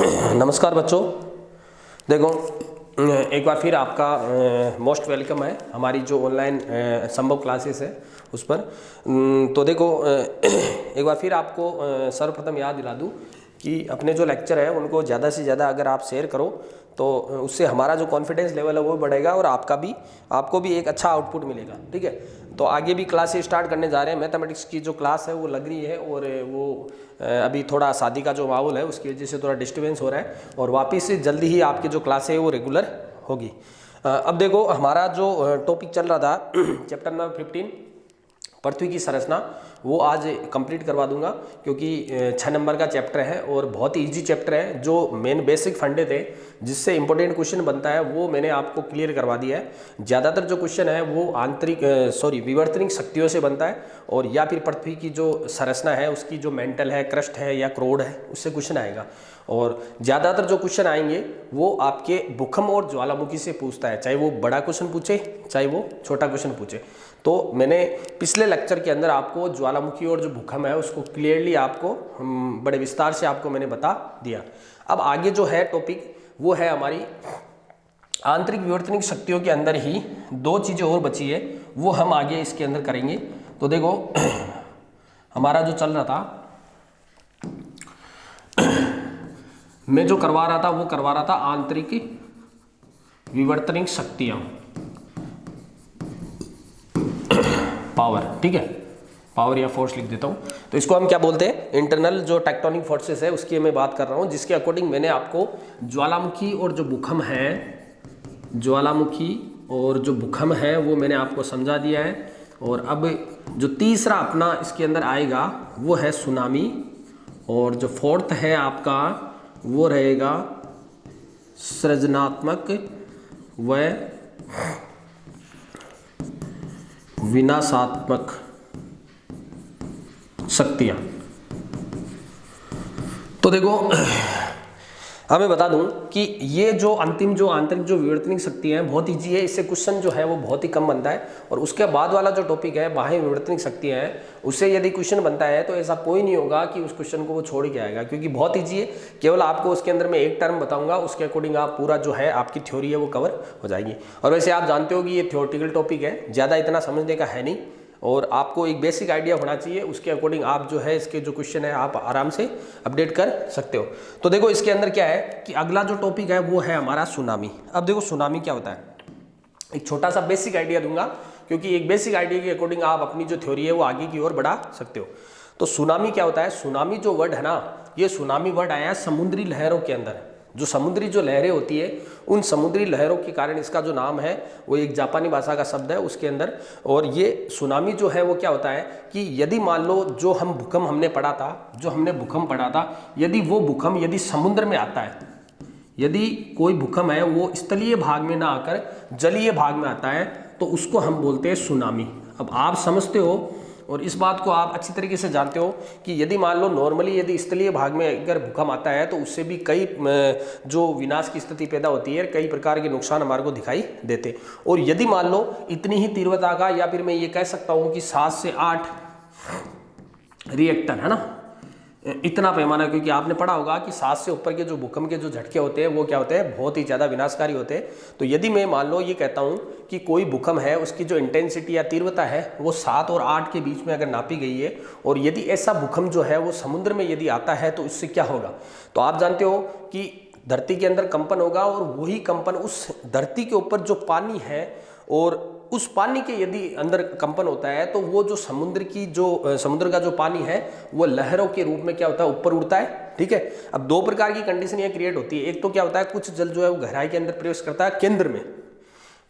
नमस्कार बच्चों, देखो एक बार फिर आपका मोस्ट वेलकम है हमारी जो ऑनलाइन संभव क्लासेस है उस पर। तो देखो एक बार फिर आपको सर्वप्रथम याद दिला दूं कि अपने जो लेक्चर है उनको ज़्यादा से ज़्यादा अगर आप शेयर करो तो उससे हमारा जो कॉन्फिडेंस लेवल है वो बढ़ेगा और आपको भी एक अच्छा आउटपुट मिलेगा। ठीक है, तो आगे भी क्लास स्टार्ट करने जा रहे हैं। मैथमेटिक्स की जो क्लास है वो लग रही है और वो अभी थोड़ा शादी का जो माहौल है उसकी वजह से थोड़ा डिस्टर्बेंस हो रहा है और वापस से जल्दी ही आपकी जो क्लास है वो रेगुलर होगी। अब देखो हमारा जो टॉपिक चल रहा था चैप्टर नंबर 15 पृथ्वी की संरचना, वो आज कंप्लीट करवा दूंगा क्योंकि 6 नंबर का चैप्टर है और बहुत ही इजी चैप्टर है। जो मेन बेसिक फंडे थे जिससे इंपॉर्टेंट क्वेश्चन बनता है वो मैंने आपको क्लियर करवा दिया है। ज़्यादातर जो क्वेश्चन है वो विवर्तनिक शक्तियों से बनता है और या फिर पृथ्वी की जो संरचना है उसकी जो मेंटल है, क्रस्ट है या क्रोड है उससे क्वेश्चन आएगा। और ज़्यादातर जो क्वेश्चन आएंगे वो आपके भूकंप और ज्वालामुखी से पूछता है, चाहे वो बड़ा क्वेश्चन पूछे चाहे वो छोटा क्वेश्चन पूछे। तो मैंने पिछले लेक्चर के अंदर आपको ज्वालामुखी और जो भूकंप है उसको क्लियरली आपको बड़े विस्तार से आपको मैंने बता दिया। अब आगे जो है टॉपिक वो है हमारी आंतरिक विवर्तनिक शक्तियों के अंदर ही दो चीज़ें और बची है, वो हम आगे इसके अंदर करेंगे। तो देखो हमारा जो चल रहा था मैं जो करवा रहा था वो करवा रहा था आंतरिक विवर्तनिक शक्तियां, पावर। ठीक है, पावर या फोर्स लिख देता हूँ। तो इसको हम क्या बोलते हैं, इंटरनल जो टेक्टोनिक फोर्सेस है उसकी मैं बात कर रहा हूँ, जिसके अकॉर्डिंग मैंने आपको ज्वालामुखी और जो भूकंप है, ज्वालामुखी और जो भूकंप है वो मैंने आपको समझा दिया है। और अब जो तीसरा अपना इसके अंदर आएगा वो है सुनामी और जो फोर्थ है आपका वो रहेगा सृजनात्मक व विनाशात्मक शक्तियां। तो देखो अब मैं बता दूं कि ये जो अंतिम जो आंतरिक जो विवर्तनिक शक्तियां हैं बहुत ईजी है, इससे क्वेश्चन जो है वो बहुत ही कम बनता है। और उसके बाद वाला जो टॉपिक है बाह्य विवर्तनिक शक्तियां हैं, उससे यदि क्वेश्चन बनता है तो ऐसा कोई नहीं होगा कि उस क्वेश्चन को वो छोड़ के आएगा, क्योंकि बहुत ईजी है। केवल आपको उसके अंदर मैं एक टर्म बताऊंगा, उसके अकॉर्डिंग आप पूरा जो है आपकी थ्योरी है वो कवर हो जाएगी। और वैसे आप जानते हो कि ये थ्योरेटिकल टॉपिक है, ज़्यादा इतना समझने का है नहीं और आपको एक बेसिक आइडिया होना चाहिए। उसके अकॉर्डिंग आप जो है इसके जो क्वेश्चन है आप आराम से अपडेट कर सकते हो। तो देखो इसके अंदर क्या है कि अगला जो टॉपिक है वो है हमारा सुनामी। अब देखो सुनामी क्या होता है, एक छोटा सा बेसिक आइडिया दूंगा क्योंकि एक बेसिक आइडिया के अकॉर्डिंग आप अपनी जो थ्योरी है वो आगे की ओर बढ़ा सकते हो। तो सुनामी क्या होता है, सुनामी जो वर्ड है ना, ये सुनामी वर्ड आया है समुद्री लहरों के अंदर। जो समुद्री जो लहरें होती है उन समुद्री लहरों के कारण इसका जो नाम है वो एक जापानी भाषा का शब्द है उसके अंदर। और ये सुनामी जो है वो क्या होता है कि यदि मान लो जो हम भूकंप हमने पढ़ा था, यदि वो भूकंप यदि समुद्र में आता है, यदि कोई भूकंप है वो स्थलीय भाग में ना आकर जलीय भाग में आता है तो उसको हम बोलते हैं सुनामी। अब आप समझते हो और इस बात को आप अच्छी तरीके से जानते हो कि यदि मान लो नॉर्मली यदि स्थलीय भाग में अगर भूकंप आता है तो उससे भी कई जो विनाश की स्थिति पैदा होती है, कई प्रकार के नुकसान हमारे को दिखाई देते। और यदि मान लो इतनी ही तीव्रता का, या फिर मैं ये कह सकता हूँ कि 7 से 8 रिएक्टर है ना, इतना पैमाना, क्योंकि आपने पढ़ा होगा कि 7 से ऊपर के जो भूकंप के जो झटके होते हैं वो क्या होते हैं, बहुत ही ज़्यादा विनाशकारी होते हैं। तो यदि मैं मान लो ये कहता हूँ कि कोई भूकंप है उसकी जो इंटेंसिटी या तीव्रता है वो 7 और 8 के बीच में अगर नापी गई है, और यदि ऐसा भूकंप जो है वो समुद्र में यदि आता है तो इससे क्या होगा, तो आप जानते हो कि धरती के अंदर कंपन होगा और वही कंपन उस धरती के ऊपर जो पानी है और उस पानी के यदि अंदर कंपन होता है तो वो जो समुद्र का जो पानी है वो लहरों के रूप में क्या होता है, ऊपर उड़ता है। ठीक है, अब दो प्रकार की कंडीशन ये क्रिएट होती है। एक तो क्या होता है, कुछ जल जो है वो गहराई के अंदर प्रवेश करता है केंद्र में,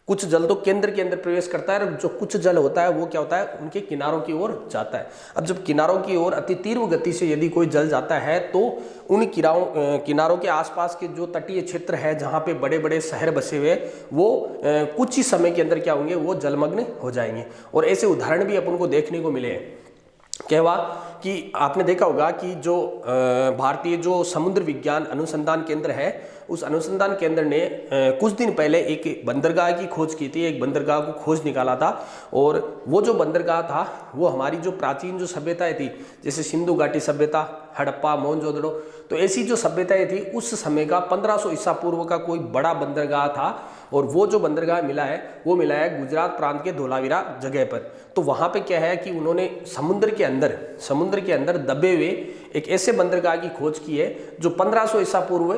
कुछ जल तो केंद्र के अंदर प्रवेश करता है, और जो कुछ जल होता है वो क्या होता है, उनके किनारों की ओर जाता है। अब जब किनारों की ओर अति तीव्र गति से यदि कोई जल जाता है तो उन किनारों के आसपास के जो तटीय क्षेत्र है जहाँ पे बड़े बड़े शहर बसे हुए वो कुछ ही समय के अंदर क्या होंगे, वो जलमग्न हो जाएंगे। और ऐसे उदाहरण भी अपन को देखने को मिले हैं। क्या हुआ कि आपने देखा होगा कि जो भारतीय जो समुद्र विज्ञान अनुसंधान केंद्र है, उस अनुसंधान केंद्र ने कुछ दिन पहले एक बंदरगाह की खोज की थी, एक बंदरगाह को खोज निकाला था। और वो जो बंदरगाह था वो हमारी जो प्राचीन जो सभ्यताएं थी, जैसे सिंधु घाटी सभ्यता हड़प्पा, मोहनजोदड़ो, तो ऐसी जो सभ्यताएं थी उस समय का 1500 ईसा पूर्व का कोई बड़ा बंदरगाह था, और वो जो बंदरगाह मिला है वो मिला है गुजरात प्रांत के धोलावीरा जगह पर। तो वहाँ पे क्या है कि उन्होंने समुद्र के अंदर दबे हुए एक ऐसे बंदरगाह की खोज की है जो 1500 ईसा पूर्व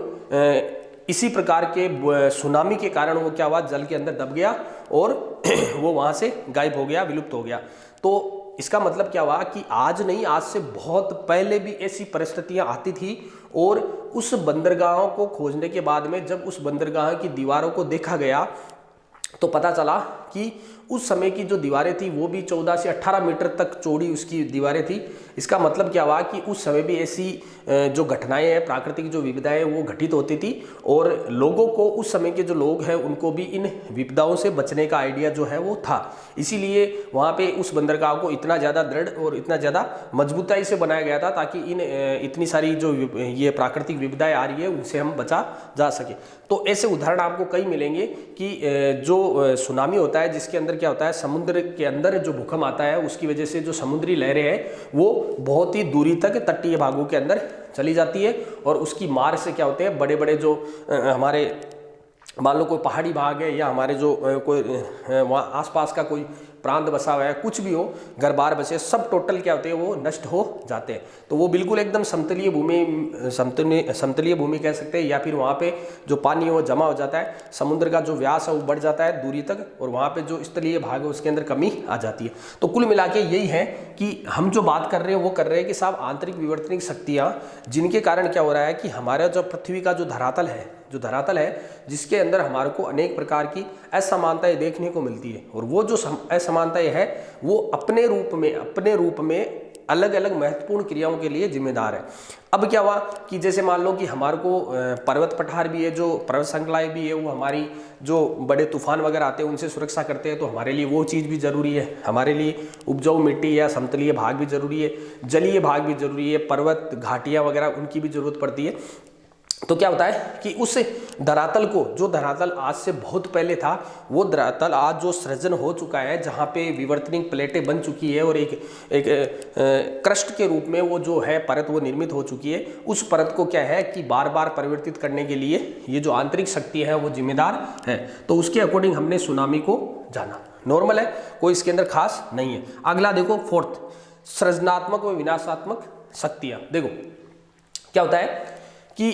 इसी प्रकार के सुनामी के कारण वो क्या हुआ, जल के अंदर दब गया और वो वहाँ से गायब हो गया, विलुप्त हो गया। तो इसका मतलब क्या हुआ कि आज नहीं, आज से बहुत पहले भी ऐसी परिस्थितियां आती थी, और उस बंदरगाहों को खोजने के बाद में जब उस बंदरगाह की दीवारों को देखा गया तो पता चला कि उस समय की जो दीवारें थी वो भी 14 से 18 मीटर तक चौड़ी उसकी दीवारें थी। इसका मतलब क्या हुआ कि उस समय भी ऐसी जो घटनाएं हैं, प्राकृतिक जो विपदाएं वो घटित होती थी, और लोगों को, उस समय के जो लोग हैं उनको भी इन विपदाओं से बचने का आइडिया जो है वो था। इसीलिए वहाँ पे उस बंदरगाह को इतना ज़्यादा दृढ़ और इतना ज़्यादा मजबूताई से बनाया गया था ताकि इतनी सारी जो ये प्राकृतिक विपदाएं आ रही है उनसे हम बचा जा सके। तो ऐसे उदाहरण आपको कई मिलेंगे कि जो सुनामी होता है जिसके अंदर क्या होता है, समुद्र के अंदर जो भूकंप आता है उसकी वजह से जो समुद्री लहरें हैं वो बहुत ही दूरी तक तटीय भागों के अंदर चली जाती है, और उसकी मार से क्या होते हैं, बड़े बड़े जो हमारे मान लो कोई पहाड़ी भाग है या हमारे जो कोई वहाँ आसपास का कोई प्रांत बसा हुआ है, कुछ भी हो, घर बार बसे, सब टोटल क्या होते हैं, वो नष्ट हो जाते हैं। तो वो बिल्कुल एकदम समतलीय भूमि कह सकते हैं, या फिर वहाँ पे जो पानी है वो जमा हो जाता है, समुद्र का जो व्यास है वो बढ़ जाता है दूरी तक, और वहाँ पे जो स्थलीय भाग है उसके अंदर कमी आ जाती है। तो कुल मिला के यही है कि हम जो बात कर रहे हैं वो कर रहे हैं कि साहब आंतरिक विवर्तनिक शक्तियाँ, जिनके कारण क्या हो रहा है कि हमारा जो पृथ्वी का जो धरातल है जिसके अंदर हमारे को अनेक प्रकार की असमानताएं देखने को मिलती है, और वो जो असमानताएं है वो अपने रूप में अलग अलग महत्वपूर्ण क्रियाओं के लिए जिम्मेदार है। अब क्या हुआ कि जैसे मान लो कि हमारे को पर्वत पठार भी है, जो पर्वत श्रृंखलाएं भी है, वो हमारी जो बड़े तूफान वगैरह आते हैं उनसे सुरक्षा करते हैं, तो हमारे लिए वो चीज़ भी जरूरी है। हमारे लिए उपजाऊ मिट्टी या समतलीय भाग भी जरूरी है, जलीय भाग भी जरूरी है, पर्वत घाटियाँ वगैरह उनकी भी जरूरत पड़ती है। तो क्या होता है कि उस धरातल को, जो धरातल आज से बहुत पहले था, वो धरातल आज जो सृजन हो चुका है, जहाँ पे विवर्तनिक प्लेटें बन चुकी है और एक क्रस्ट के रूप में वो जो है परत वो निर्मित हो चुकी है, उस परत को क्या है कि बार बार परिवर्तित करने के लिए ये जो आंतरिक शक्ति है वो जिम्मेदार है। तो उसके अकॉर्डिंग हमने सुनामी को जाना, नॉर्मल है, कोई इसके अंदर खास नहीं है। अगला देखो, फोर्थ, सृजनात्मक व विनाशात्मक शक्तियाँ। देखो क्या होता है कि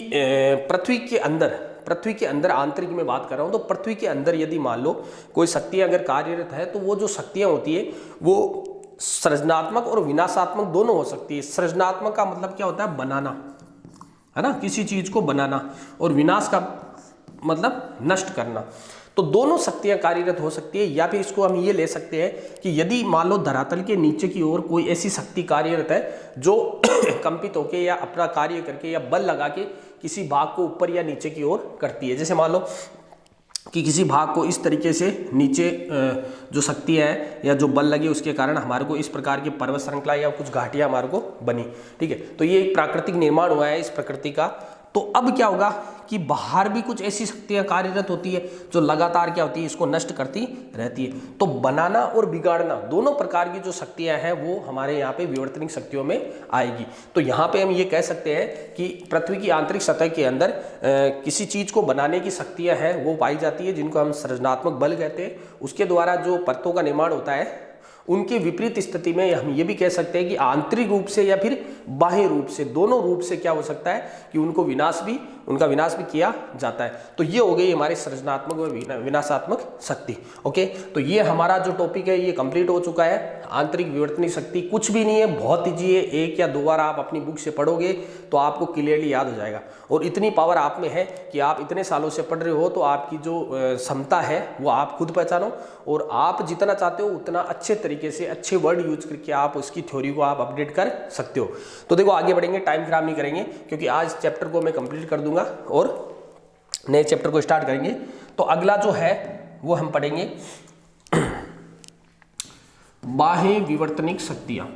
पृथ्वी के अंदर आंतरिक में बात कर रहा हूँ, तो पृथ्वी के अंदर यदि मान लो कोई शक्ति अगर कार्यरत है, तो वो जो शक्तियाँ होती है वो सृजनात्मक और विनाशात्मक दोनों हो सकती है। सृजनात्मक का मतलब क्या होता है, बनाना, है ना, किसी चीज को बनाना, और विनाश का मतलब नष्ट करना। तो दोनों शक्तियां कार्यरत हो सकती है, या फिर इसको हम ये ले सकते हैं कि यदि मान लो धरातल के नीचे की ओर कोई ऐसी शक्ति कार्यरत है जो कंपित होके या अपना कार्य करके या बल लगा के किसी भाग को ऊपर या नीचे की ओर करती है। जैसे मान लो कि किसी भाग को इस तरीके से नीचे जो शक्ति है या जो बल लगे उसके कारण हमारे को इस प्रकार की पर्वत श्रृंखला या कुछ घाटियां हमारे को बनी, ठीक है। तो ये एक प्राकृतिक निर्माण हुआ है इस प्रकृति का। तो अब क्या होगा कि बाहर भी कुछ ऐसी शक्तियां कार्यरत होती है जो लगातार क्या होती है, इसको नष्ट करती रहती है। तो बनाना और बिगाड़ना दोनों प्रकार की जो शक्तियां हैं वो हमारे यहाँ पे विवर्तनिक शक्तियों में आएगी। तो यहाँ पे हम ये कह सकते हैं कि पृथ्वी की आंतरिक सतह के अंदर किसी चीज को बनाने की शक्तियां हैं वो पाई जाती है, जिनको हम सृजनात्मक बल कहते हैं। उसके द्वारा जो परतों का निर्माण होता है, उनके विपरीत स्थिति में हम ये भी कह सकते हैं कि आंतरिक रूप से या फिर बाह्य रूप से, दोनों रूप से क्या हो सकता है कि उनका विनाश भी किया जाता है। तो ये हो गई हमारी सृजनात्मक व विनाशात्मक शक्ति। ओके, तो ये हमारा जो टॉपिक है ये कंप्लीट हो चुका है। आंतरिक विवर्तनिक शक्ति कुछ भी नहीं है, बहुत ईजी है। एक या दो बार आप अपनी बुक से पढ़ोगे तो आपको क्लियरली याद हो जाएगा, और इतनी पावर आप में है कि आप इतने सालों से पढ़ रहे हो, तो आपकी जो क्षमता है वो आप खुद पहचानो, और आप जितना चाहते हो उतना अच्छे तरीके से अच्छे वर्ड यूज करके आप उसकी थ्योरी को आप अपडेट कर सकते हो। तो देखो आगे बढ़ेंगे, टाइम खराब नहीं करेंगे, क्योंकि आज चैप्टर को मैं कंप्लीट कर दूंगा और नए चैप्टर को स्टार्ट करेंगे। तो अगला जो है वो हम पढ़ेंगे बाह्य विवर्तनिक शक्तियां।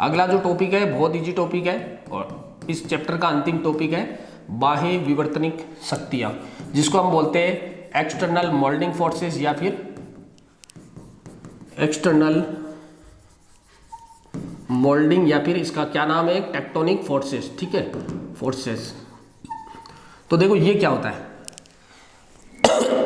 अगला जो टॉपिक है बहुत इजी टॉपिक है, और इस चैप्टर का अंतिम टॉपिक है बाह्य विवर्तनिक शक्तियां, जिसको हम बोलते हैं एक्सटर्नल मोल्डिंग फोर्सेस या फिर एक्सटर्नल मोल्डिंग या फिर इसका क्या नाम है, टेक्टोनिक फोर्सेस, ठीक है, फोर्सेस। तो देखो ये क्या होता है,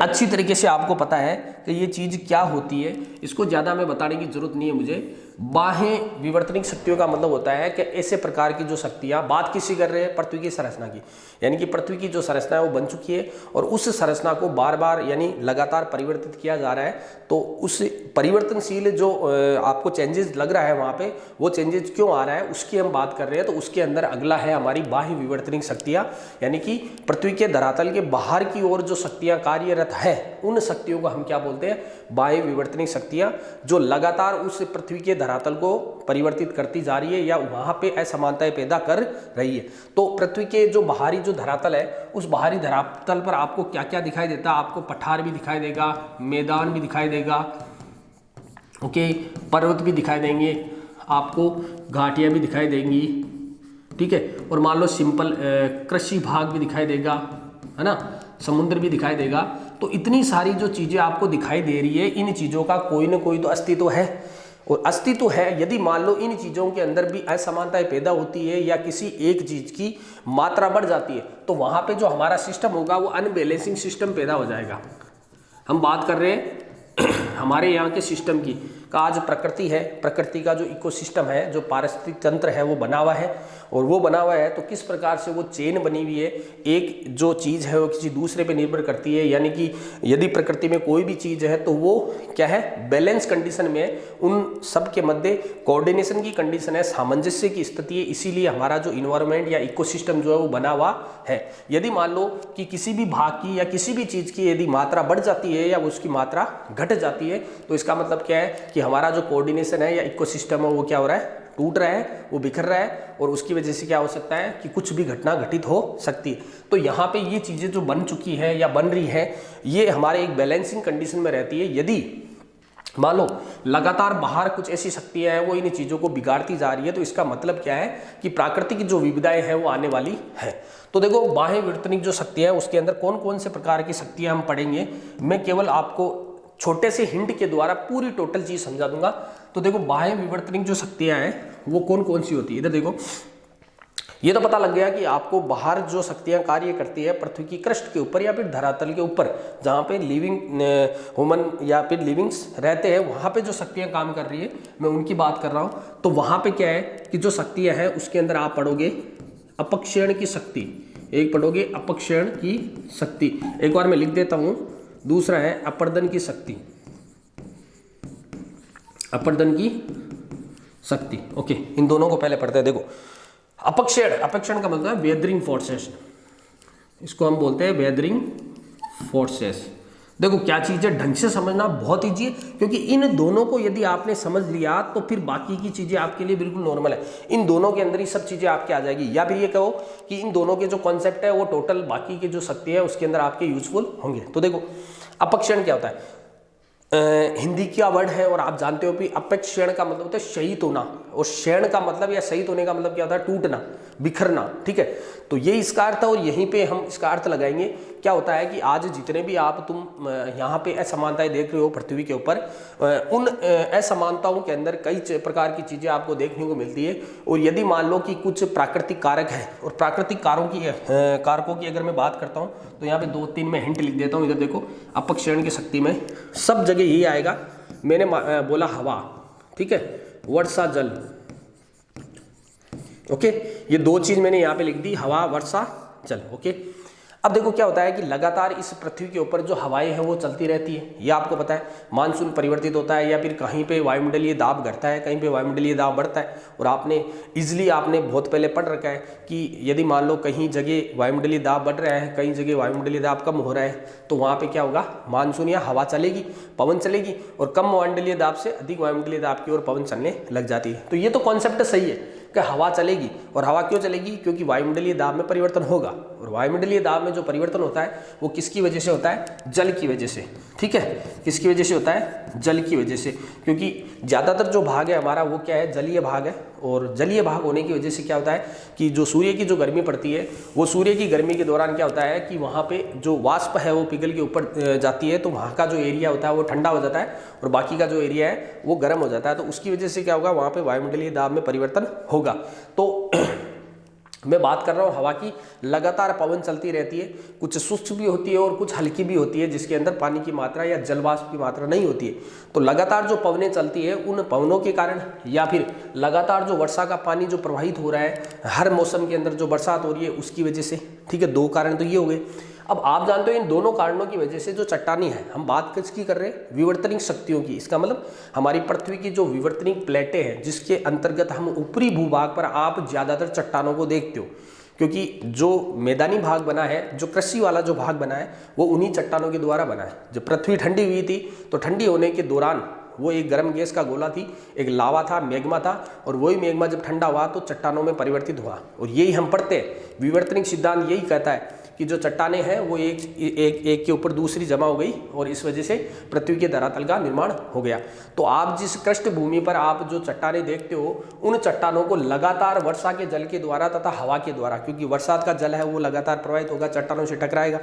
अच्छी तरीके से आपको पता है कि ये चीज़ क्या होती है, इसको ज़्यादा मैं बताने की जरूरत नहीं है मुझे। बाह्य विवर्तनिक शक्तियों का मतलब होता है कि ऐसे प्रकार की जो शक्तियाँ, बात किसी कर रहे हैं पृथ्वी की संरचना की, यानी कि पृथ्वी की जो संरचना है वो बन चुकी है और उस संरचना को बार बार यानी लगातार परिवर्तित किया जा रहा है। तो उस परिवर्तनशील जो आपको चेंजेस लग रहा है वहाँ पे, वो चेंजेस क्यों आ रहा है उसकी हम बात कर रहे हैं। तो उसके अंदर अगला है हमारी बाह्य विवर्तनिक शक्तियाँ, यानी कि पृथ्वी के धरातल के बाहर की ओर जो शक्तियाँ कार्यरत है उन शक्तियों को हम क्या बोलते हैं, बाह्य विवर्तनिक शक्तियाँ, जो लगातार उस पृथ्वी के धरातल को परिवर्तित करती जा रही है या वहां पे असमानताएं पैदा कर रही है। तो पृथ्वी के जो बाहरी जो धरातल है, उस बाहरी धरातल पर आपको क्या क्या दिखाई देता है, आपको पठार भी दिखाई देगा, मैदान भी दिखाई देगा, ओके, पर्वत भी दिखाई देंगे, आपको घाटियां भी दिखाई देंगी, ठीक है, और मान लो सिंपल कृषि भाग भी दिखाई देगा, है ना, समुद्र भी दिखाई देगा। तो इतनी सारी जो चीजें आपको दिखाई दे रही है, इन चीजों का कोई ना कोई तो अस्तित्व है, और अस्तित्व है। यदि मान लो इन चीज़ों के अंदर भी असमानताएं पैदा होती है या किसी एक चीज़ की मात्रा बढ़ जाती है, तो वहाँ पे जो हमारा सिस्टम होगा वो अनबैलेंसिंग सिस्टम पैदा हो जाएगा। हम बात कर रहे हैं हमारे यहाँ के सिस्टम की का, आज प्रकृति है, प्रकृति का जो इकोसिस्टम है, जो पारिस्थितिक तंत्र है वो बना हुआ है, और वो बना हुआ है तो किस प्रकार से वो चेन बनी हुई है, एक जो चीज़ है वो किसी दूसरे पे निर्भर करती है। यानी कि यदि प्रकृति में कोई भी चीज़ है तो वो क्या है, बैलेंस कंडीशन में है, उन सब के मध्य कोऑर्डिनेशन की कंडीशन है, सामंजस्य की स्थिति है, इसीलिए हमारा जो इन्वायरमेंट या इकोसिस्टम जो है वो बना हुआ है। यदि मान लो कि किसी भी भाग की या किसी भी चीज़ की यदि मात्रा बढ़ जाती है या उसकी मात्रा घट जाती है, तो इसका मतलब क्या है कि हमारा जो कोऑर्डिनेशन है या इकोसिस्टम है वो क्या हो रहा है, टूट रहा है, वो बिखर रहा है, और उसकी वजह से क्या हो सकता है कि कुछ भी घटना घटित हो सकती है। तो यहाँ पे ये चीज़ें जो बन चुकी है या बन रही है, ये हमारे एक बैलेंसिंग कंडीशन में रहती है। यदि मान लो लगातार बाहर कुछ ऐसी शक्तियाँ हैं वो इन चीज़ों को बिगाड़ती जा रही है, तो इसका मतलब क्या है कि प्राकृतिक की जो विविधताएं हैं वो आने वाली है। तो देखो बाह्य विवर्तनिक जो शक्तियाँ हैं उसके अंदर कौन कौन से प्रकार की शक्तियाँ हम पढ़ेंगे, मैं केवल आपको छोटे से हिंट के द्वारा पूरी टोटल चीज़ समझा दूंगा। तो देखो बाह्य विवर्तनिक जो शक्तियाँ हैं वो कौन कौन सी होती है, इधर देखो, ये तो पता लग गया कि आपको बाहर जो शक्तियाँ कार्य करती है पृथ्वी की क्रस्ट के ऊपर या फिर धरातल के ऊपर, जहाँ पे लिविंग ह्यूमन या फिर लिविंग्स रहते हैं, वहाँ पे जो शक्तियाँ काम कर रही है मैं उनकी बात कर रहा हूँ। तो वहाँ पे क्या है कि जो शक्तियाँ हैं उसके अंदर आप पढ़ोगे अपक्षेण की शक्ति, एक पढ़ोगे अपक्षेण की शक्ति, एक बार मैं लिख देता हूँ, दूसरा है अपर्दन की शक्ति, अपर्दन की शक्ति, ओके, इन दोनों को पहले पढ़ते हैं। देखो अपक्षेण, अपक्षेण का मतलब है वेदरिंग फोर्सेस, इसको हम बोलते हैं वेदरिंग फोर्सेस। देखो क्या चीज़ है, ढंग से समझना बहुत ईजी है, क्योंकि इन दोनों को यदि आपने समझ लिया तो फिर बाकी की चीज़ें आपके लिए बिल्कुल नॉर्मल है। इन दोनों के अंदर ही सब चीज़ें आपके आ जाएगी, या फिर ये कहो कि इन दोनों के जो कॉन्सेप्ट है वो टोटल बाकी की जो शक्ति है उसके अंदर आपके यूजफुल होंगे। तो देखो अपक्षेण क्या होता है, हिंदी का वर्ड है और आप जानते हो कि अपक्षेण का मतलब होता है शहीद होना, और शेण का मतलब या शहीद होने का मतलब क्या होता है, टूटना, बिखरना, ठीक है। तो ये इसका अर्थ है, और यहीं पे हम इसका अर्थ लगाएंगे। क्या होता है कि आज जितने भी आप तुम यहाँ पे असमानताएं देख रहे हो पृथ्वी के ऊपर, उन असमानताओं के अंदर कई प्रकार की चीज़ें आपको देखने को मिलती है। और यदि मान लो कि कुछ प्राकृतिक कारक है, और प्राकृतिक कारकों की अगर मैं बात करता हूँ तो यहाँ पे 2-3 मैं हिंट लिख देता हूँ। इधर देखो अपक्षेण की शक्ति में सब जगह यही आएगा, मैंने बोला हवा, ठीक है, वर्षा जल, ओके, ये दो चीज मैंने यहाँ पे लिख दी, हवा वर्षा जल, ओके। अब देखो क्या होता है कि लगातार इस पृथ्वी के ऊपर जो हवाएं हैं वो चलती रहती है, ये आपको पता है। मानसून परिवर्तित होता है या फिर कहीं पे वायुमंडलीय दाब घटता है, कहीं पे वायुमंडलीय दाब बढ़ता है। और आपने इजीली आपने बहुत पहले पढ़ रखा है कि यदि मान लो कहीं जगह वायुमंडलीय दाब बढ़ रहा है, कहीं जगह वायुमंडलीय दाब कम हो रहा है, तो वहाँ पे क्या होगा, मानसून या हवा चलेगी, पवन चलेगी, और कम वायुमंडलीय दाब से अधिक वायुमंडलीय दाब की ओर पवन चलने लग जाती है। तो ये तो कॉन्सेप्ट सही है कि हवा चलेगी, और हवा क्यों चलेगी, क्योंकि वायुमंडलीय दाब में परिवर्तन होगा, और वायुमंडलीय दाब में जो परिवर्तन होता है वो किसकी वजह से होता है, जल की वजह से, ठीक है, किसकी वजह से होता है, जल की वजह से, क्योंकि ज़्यादातर जो भाग है हमारा वो क्या है, जलीय भाग है, और जलीय भाग होने की वजह से क्या होता है कि जो सूर्य की जो गर्मी पड़ती है वो सूर्य की गर्मी के दौरान क्या होता है कि वहाँ पे जो वाष्प है वो पिघल के ऊपर जाती है, तो वहाँ का जो एरिया होता है वो ठंडा हो जाता है और बाकी का जो एरिया है वो गर्म हो जाता है। तो उसकी वजह से क्या होगा, वहाँ पे वायुमंडलीय दाब में परिवर्तन होगा। तो मैं बात कर रहा हूँ हवा की, लगातार पवन चलती रहती है, कुछ शुष्क भी होती है और कुछ हल्की भी होती है जिसके अंदर पानी की मात्रा या जलवाष्प की मात्रा नहीं होती है। तो लगातार जो पवनें चलती है उन पवनों के कारण या फिर लगातार जो वर्षा का पानी जो प्रवाहित हो रहा है हर मौसम के अंदर जो बरसात हो रही है उसकी वजह से, ठीक है, दो कारण तो ये हो गए। अब आप जानते हो इन दोनों कारणों की वजह से जो चट्टानी है, हम बात किसकी कर रहे हैं, विवर्तनिक शक्तियों की। इसका मतलब हमारी पृथ्वी की जो विवर्तनिक प्लेटें हैं जिसके अंतर्गत हम ऊपरी भूभाग पर आप ज्यादातर चट्टानों को देखते हो, क्योंकि जो मैदानी भाग बना है, जो कृषि वाला जो भाग बना है वो उन्हीं चट्टानों के द्वारा बना है। जब पृथ्वी ठंडी हुई थी तो ठंडी होने के दौरान वो एक गर्म गैस का गोला थी, एक लावा था, मैग्मा था, और वही मैग्मा जब ठंडा हुआ तो चट्टानों में परिवर्तित हुआ। और यही हम पढ़ते हैं, विवर्तनिक सिद्धांत यही कहता है कि जो चट्टानें हैं वो एक के ऊपर दूसरी जमा हो गई और इस वजह से पृथ्वी के धरातल का निर्माण हो गया। तो आप जिस कृष्ण भूमि पर आप जो चट्टानें देखते हो उन चट्टानों को लगातार वर्षा के जल के द्वारा तथा हवा के द्वारा, क्योंकि बरसात का जल है वो लगातार प्रवाहित होगा, चट्टानों से टकराएगा,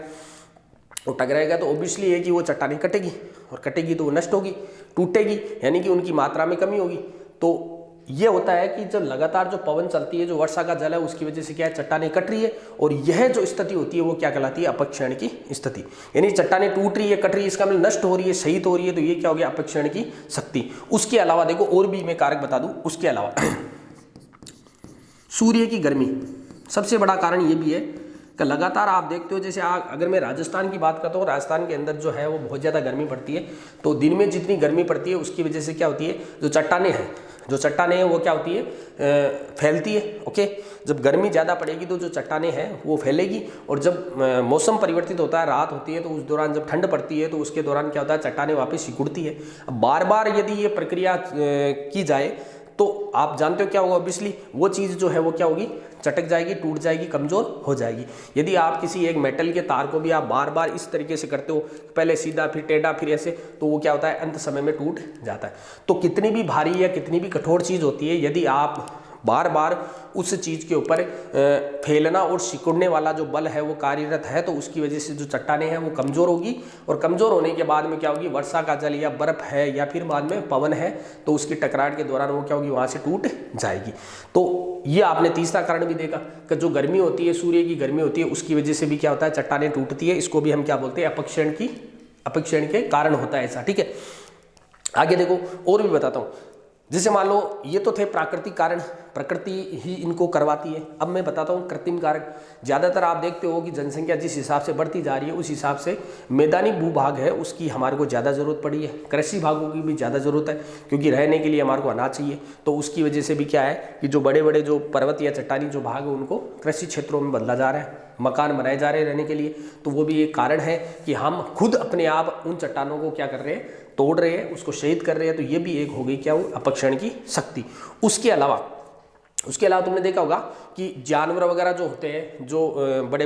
और टकराएगा तो ऑब्वियसली है कि वो चट्टानें कटेगी, और कटेगी तो वो नष्ट होगी, टूटेगी, यानी कि उनकी मात्रा में कमी होगी। तो ये होता है कि जब लगातार जो पवन चलती है, जो वर्षा का जल है, उसकी वजह से क्या है, चट्टानें कट रही है, और यह जो स्थिति होती है वो क्या कहलाती है, अपक्षीण की स्थिति। यानी चट्टानें टूट रही है, कट रही है, इसका मतलब नष्ट हो रही है, शहीद हो रही है, तो ये क्या हो गया, अपक्षीण की शक्ति। उसके अलावा देखो और भी मैं कारक बता दूं, उसके अलावा सूर्य की गर्मी सबसे बड़ा कारण ये भी है कि लगातार आप देखते हो, जैसे अगर मैं राजस्थान की बात करता हूँ, राजस्थान के अंदर जो है वो बहुत ज़्यादा गर्मी पड़ती है। तो दिन में जितनी गर्मी पड़ती है उसकी वजह से क्या होती है, जो चट्टानें हैं वो क्या होती है, फैलती है। ओके, जब गर्मी ज़्यादा पड़ेगी तो जो चट्टानें हैं वो फैलेगी, और जब मौसम परिवर्तित होता है, रात होती है, तो उस दौरान जब ठंड पड़ती है तो उसके दौरान क्या होता है, चट्टानें वापस सिकुड़ती है। अब बार बार यदि ये प्रक्रिया की जाए तो आप जानते हो क्या होगा, ऑब्वियसली वो चीज़ जो है वो क्या होगी, चटक जाएगी, टूट जाएगी, कमज़ोर हो जाएगी। यदि आप किसी एक मेटल के तार को भी आप बार बार इस तरीके से करते हो, पहले सीधा फिर टेढ़ा फिर ऐसे, तो वो क्या होता है, अंत समय में टूट जाता है। तो कितनी भी भारी या कितनी भी कठोर चीज़ होती है, यदि आप बार बार उस चीज़ के ऊपर फैलना और सिकुड़ने वाला जो बल है वो कार्यरत है, तो उसकी वजह से जो चट्टानें हैं वो कमज़ोर होगी, और कमज़ोर होने के बाद में क्या होगी, वर्षा का जल या बर्फ़ है या फिर बाद में पवन है, तो उसकी टकराहट के दौरान वो क्या होगी, वहाँ से टूट जाएगी। तो ये आपने तीसरा कारण भी देखा कि जो गर्मी होती है, सूर्य की गर्मी होती है, उसकी वजह से भी क्या होता है, चट्टानें टूटती है। इसको भी हम क्या बोलते हैं, अपक्षीण के कारण होता है ऐसा, ठीक है। आगे देखो और भी बताता हूँ, जैसे मान लो ये तो थे प्राकृतिक कारण, प्रकृति ही इनको करवाती है। अब मैं बताता हूँ कृत्रिम कारक। ज़्यादातर आप देखते हो कि जनसंख्या जिस हिसाब से बढ़ती जा रही है उस हिसाब से मैदानी भूभाग है उसकी हमारे को ज़्यादा ज़रूरत पड़ी है, कृषि भागों की भी ज़्यादा ज़रूरत है, क्योंकि रहने के लिए हमारे को अनाज चाहिए। तो उसकी वजह से भी क्या है कि जो बड़े बड़े जो पर्वत या चट्टानी जो भाग है उनको कृषि क्षेत्रों में बदला जा रहा है, मकान बनाए जा रहे हैं रहने के लिए। तो वो भी एक कारण है कि हम खुद अपने आप उन चट्टानों को क्या कर रहे हैं, तोड़ रहे हैं, उसको शहीद कर रहे हैं। तो ये भी एक हो गई क्या, वो अपक्षीण की शक्ति। उसके अलावा तुमने देखा होगा कि जानवर वगैरह जो होते हैं, जो बड़े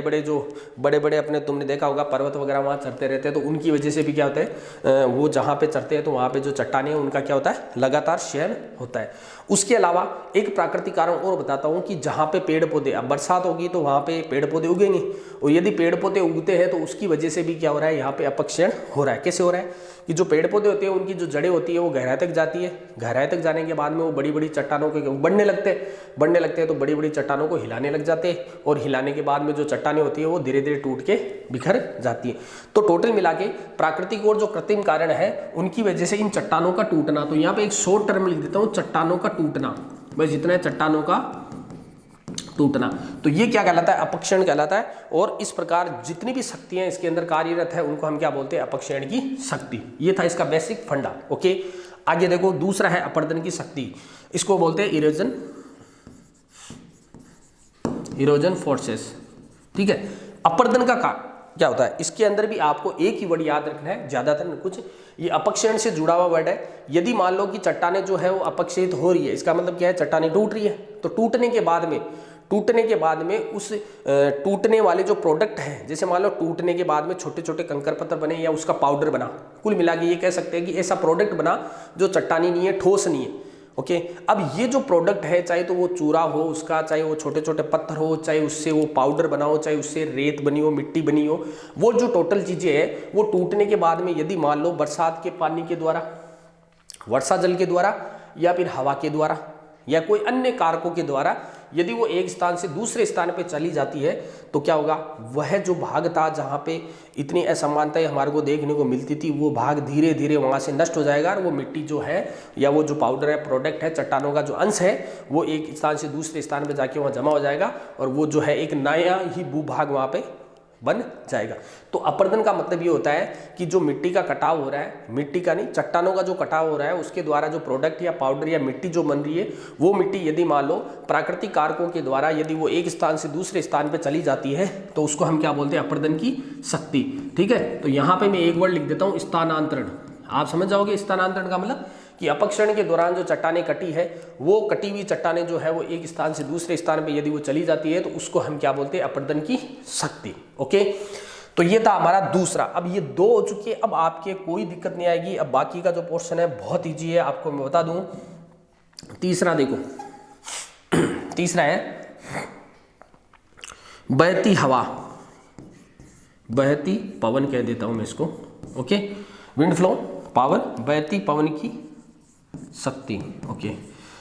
बड़े अपने तुमने देखा होगा पर्वत वगैरह वहाँ चढ़ते रहते हैं, तो उनकी वजह से भी क्या होता है, वो जहाँ पे चढ़ते हैं तो वहाँ पे जो चट्टानें हैं उनका क्या होता है, लगातार क्षरण होता है। उसके अलावा एक प्राकृतिक कारण और बताता हूँ कि जहाँ पे पेड़ पौधे, अब बरसात होगी तो वहाँ पे पेड़ पौधे उगेंगे, और यदि पेड़ पौधे उगते हैं तो उसकी वजह से भी क्या हो रहा है, यहाँ पे अपक्षीण हो रहा है। कैसे हो रहा है कि जो पेड़ पौधे होते हैं उनकी जो जड़ें होती है वो गहराई तक जाती है, गहराई तक जाने के बाद में वो बड़ी बड़ी चट्टानों के बढ़ने लगते हैं, तो बड़ी बड़ी चट्टानों को हिलाने लग जाते हैं, और हिलाने के बाद में जो चट्टानें होती है वो धीरे धीरे टूट के बिखर जाती है। तो टोटल मिला के प्राकृतिक और जो कृत्रिम कारण है उनकी वजह से इन चट्टानों का टूटना, तो यहाँ पे एक शॉर्ट टर्म लिख देता हूँ, चट्टानों का टूटना, बस जितना है चट्टानों का टूटना, तो ये क्या कहलाता है, अपक्षीण कहलाता है। और इस प्रकार जितनी भी शक्तियां इसके अंदर कार्यरत है उनको हम क्या बोलते हैं, अपक्षीण की शक्ति। ये था इसका बेसिक फंडा। ओके, आगे देखो दूसरा है अपर्दन की शक्ति, इसको बोलते हैं इरोजन फोर्सेस, ठीक है। अपर्दन का क्या होता है, इसके अंदर भी आपको एक ही वर्ड याद रखना है, ज्यादातर कुछ ये अपक्षीण से जुड़ा हुआ वर्ड है। यदि मान लो कि चट्टानें जो है वो अपक्षीत हो रही है, इसका मतलब क्या है, चट्टानें टूट रही है, तो टूटने के बाद में उस टूटने वाले जो प्रोडक्ट हैं, जैसे मान लो टूटने के बाद में छोटे छोटे कंकर पत्थर बने या उसका पाउडर बना, कुल मिला के ये कह सकते हैं कि ऐसा प्रोडक्ट बना जो चट्टानी नहीं है, ठोस नहीं है, ओके। अब ये जो प्रोडक्ट है, चाहे तो वो चूरा हो उसका, चाहे वो छोटे छोटे पत्थर हो, चाहे उससे वो पाउडर बना हो, चाहे उससे रेत बनी हो, मिट्टी बनी हो, वो जो टोटल चीज़ें हैं वो टूटने के बाद में यदि मान लो बरसात के पानी के द्वारा, वर्षा जल के द्वारा, या फिर हवा के द्वारा, या कोई अन्य कारकों के द्वारा यदि वो एक स्थान से दूसरे स्थान पे चली जाती है तो क्या होगा, वह जो भाग था जहाँ पे इतनी असमानताएं हमारे को देखने को मिलती थी, वो भाग धीरे धीरे वहाँ से नष्ट हो जाएगा और वो मिट्टी जो है या वो जो पाउडर है, प्रोडक्ट है, चट्टानों का जो अंश है, वो एक स्थान से दूसरे स्थान पे जाके वहाँ जमा हो जाएगा और वो जो है एक नया ही भूभाग वहाँ पे बन जाएगा। तो अपर्दन का मतलब ये होता है कि जो मिट्टी का कटाव हो रहा है, मिट्टी का नहीं, चट्टानों का जो कटाव हो रहा है, उसके द्वारा जो प्रोडक्ट या पाउडर या मिट्टी जो बन रही है, वो मिट्टी यदि मान लो प्राकृतिक कारकों के द्वारा यदि वो एक स्थान से दूसरे स्थान पर चली जाती है तो उसको हम क्या बोलते हैं, अपर्दन की शक्ति। ठीक है, तो यहाँ पे मैं एक वर्ड लिख देता हूँ, स्थानांतरण। आप समझ जाओगे स्थानांतरण का मतलब कि अपक्षरण के दौरान जो चट्टानें कटी है, वो कटी हुई चट्टानें जो है वो एक स्थान से दूसरे स्थान पे यदि वो चली जाती है तो उसको हम क्या बोलते हैं, अपर्दन की शक्ति। ओके, तो ये था हमारा दूसरा। अब ये दो हो चुके, अब आपके कोई दिक्कत नहीं आएगी। अब बाकी का जो पोर्शन है बहुत ईजी है, आपको मैं बता दूं। तीसरा देखो, तीसरा है बहती हवा, बहती पवन कह देता हूं मैं इसको। ओके, विंड फ्लो पावर, बहती पवन की शक्ति। ओके,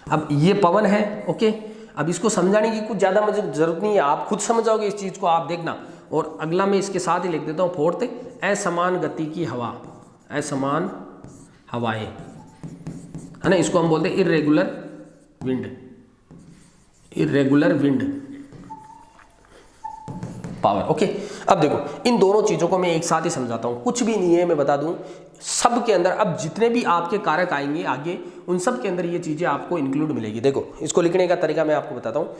अब ये पवन है। ओके, अब इसको समझाने की कुछ ज़्यादा मुझे जरूरत नहीं है, आप खुद समझ जाओगे इस चीज़ को, आप देखना। और अगला मैं इसके साथ ही लिख देता हूँ, फोर्थ, असमान गति की हवा, असमान हवाएं, है ना, इसको हम बोलते हैं irregular wind, irregular wind power. Okay, अब देखो इन दोनों चीज़ों को मैं एक साथ ही समझाता हूँ, कुछ भी नहीं है, मैं बता दूँ सब के अंदर। अब जितने भी आपके कारक आएंगे आगे, उन सब के अंदर ये चीज़ें आपको इंक्लूड मिलेगी। देखो इसको लिखने का तरीका मैं आपको बताता हूँ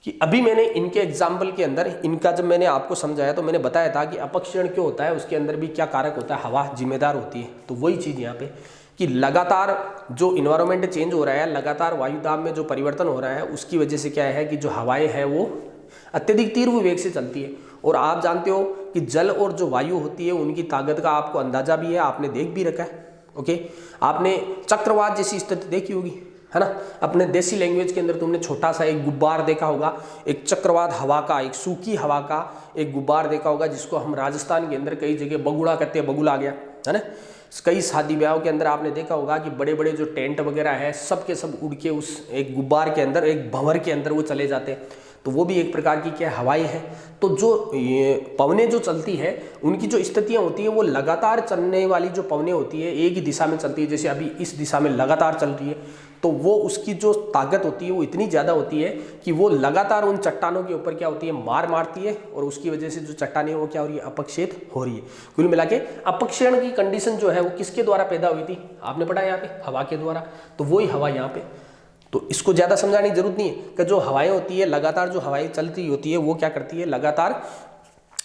कि अभी मैंने इनके एग्जाम्पल के अंदर इनका जब मैंने आपको समझाया तो मैंने बताया था कि अपक्षरण क्यों होता है, उसके अंदर भी क्या कारक होता है, हवा जिम्मेदार होती है। तो वही चीज़ यहाँ पे कि लगातार जो इन्वायरमेंट चेंज हो रहा है, लगातार वायुदाब में जो परिवर्तन हो रहा है, उसकी वजह से क्या है कि जो हवाएं हैं वो अत्यधिक तीव्र वेग से चलती है। और आप जानते हो कि जल और जो वायु होती है उनकी ताकत का आपको अंदाजा भी है, आपने देख भी रखा है। ओके, आपने चक्रवात जैसी स्थिति देखी होगी, है ना, अपने देसी लैंग्वेज के अंदर तुमने छोटा सा एक गुब्बार देखा होगा, एक चक्रवात हवा का, एक सूखी हवा का एक गुब्बार देखा होगा, जिसको हम राजस्थान के अंदर कई जगह बगुड़ा कहते हैं, बगुल आ गया, है ना। कई शादी ब्याहों के अंदर आपने देखा होगा कि बड़े बड़े जो टेंट वगैरह है सब के सब उड़ के उस एक गुब्बार के अंदर, एक भंवर के अंदर वो चले जाते हैं। तो वो भी एक प्रकार की क्या हवाएं हैं। तो जो पवनें जो चलती है उनकी जो स्थितियां होती है वो लगातार चलने वाली जो पवनें होती है एक ही दिशा में चलती है, जैसे अभी इस दिशा में लगातार चल रही है, तो वो उसकी जो ताकत होती है वो इतनी ज़्यादा होती है कि वो लगातार उन चट्टानों के ऊपर क्या होती है, मार मारती है, और उसकी वजह से जो चट्टानें वो क्या हो रही है, अपक्षेद हो रही है। कुल मिला के अपक्षेण की कंडीशन जो है वो किसके द्वारा पैदा हुई थी, आपने पढ़ा यहाँ पे, हवा के द्वारा। तो वही हवा यहाँ पे, तो इसको ज़्यादा समझाने की जरूरत नहीं है कि जो हवाएं होती है, लगातार जो हवाएं चलती होती है वो क्या करती है, लगातार